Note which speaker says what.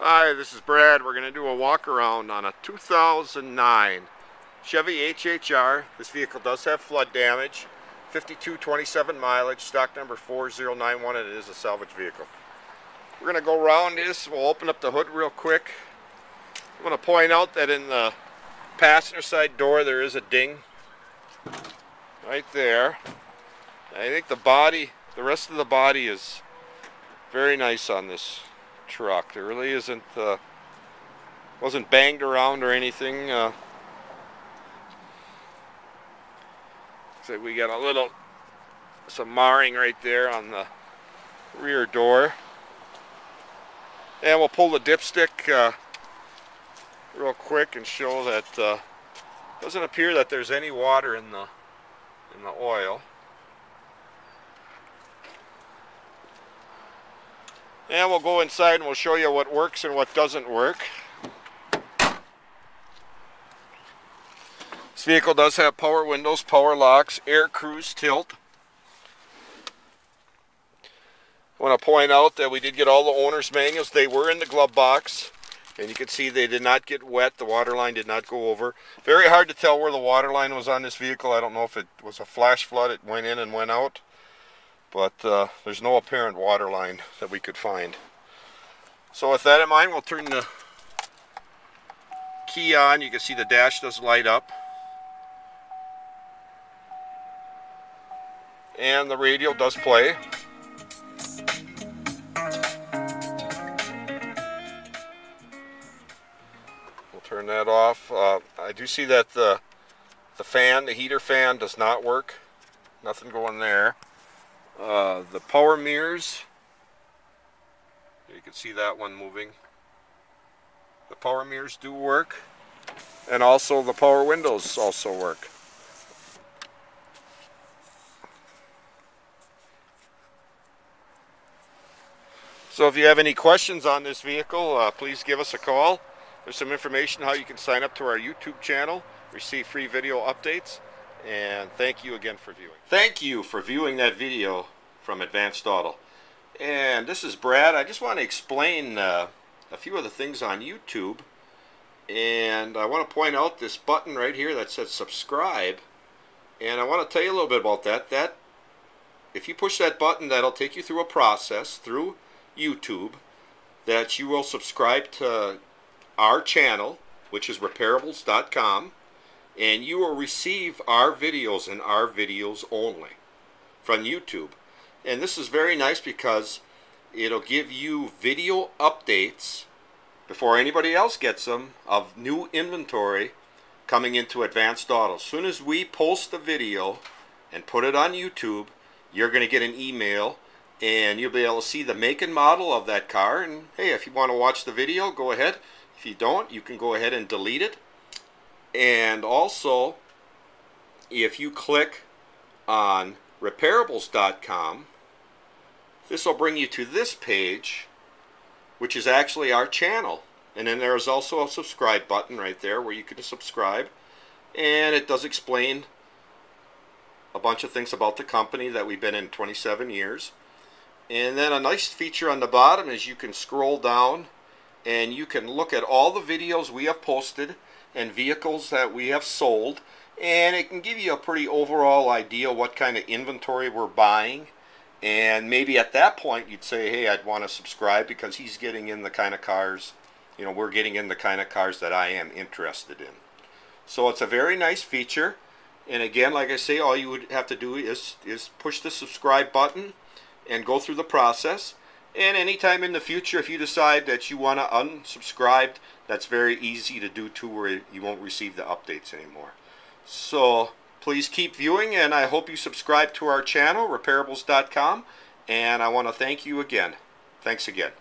Speaker 1: Hi, this is Brad. We're going to do a walk around on a 2009 Chevy HHR. This vehicle does have flood damage, 5227 mileage, stock number 4091, and it is a salvage vehicle. We're going to go around this. We'll open up the hood real quick. I'm going to point out that in the passenger side door there is a ding right there. I think the rest of the body is very nice on this truck. There really isn't, wasn't banged around or anything. So we got some marring right there on the rear door. And we'll pull the dipstick real quick and show that doesn't appear that there's any water in the oil. And we'll go inside and we'll show you what works and what doesn't work. This vehicle does have power windows, power locks, air cruise tilt. I want to point out that we did get all the owner's manuals. They were in the glove box, and you can see they did not get wet. The water line did not go over. Very hard to tell where the water line was on this vehicle. I don't know if it was a flash flood, it went in and went out. But there's no apparent water line that we could find. So with that in mind, we'll turn the key on. You can see the dash does light up. And the radio does play. We'll turn that off. I do see that the heater fan does not work. Nothing going there. The power mirrors, you can see that one moving. The power mirrors do work, and also the power windows also work. So if you have any questions on this vehicle, please give us a call. There's some information how you can sign up to our YouTube channel, receive free video updates. And thank you again for viewing. Thank you for viewing that video from Advanced Auto. And this is Brad. I just want to explain a few of the things on YouTube. And I want to point out this button right here that says subscribe. And I want to tell you a little bit about that. If you push that button, that'll take you through a process through YouTube that you will subscribe to our channel, which is Repairables.com. And you will receive our videos and our videos only from YouTube. And this is very nice because it'll give you video updates before anybody else gets them of new inventory coming into Advanced Auto. As soon as we post a video and put it on YouTube, you're going to get an email and you'll be able to see the make and model of that car. And hey, if you want to watch the video, go ahead. If you don't, you can go ahead and delete it. And also, if you click on Repairables.com, this will bring you to this page, which is actually our channel. And then there's also a subscribe button right there where you can subscribe. And it does explain a bunch of things about the company that we've been in 27 years. And then a nice feature on the bottom is you can scroll down and you can look at all the videos we have posted and vehicles that we have sold, and it can give you a pretty overall idea what kind of inventory we're buying. And maybe at that point you'd say, hey, I'd want to subscribe because he's getting in the kind of cars, you know, we're getting in the kind of cars that I am interested in. So it's a very nice feature. And again, like I say, all you would have to do is push the subscribe button and go through the process. And anytime in the future, if you decide that you want to unsubscribe, that's very easy to do too, where you won't receive the updates anymore. So please keep viewing, and I hope you subscribe to our channel, Repairables.com. And I want to thank you again. Thanks again.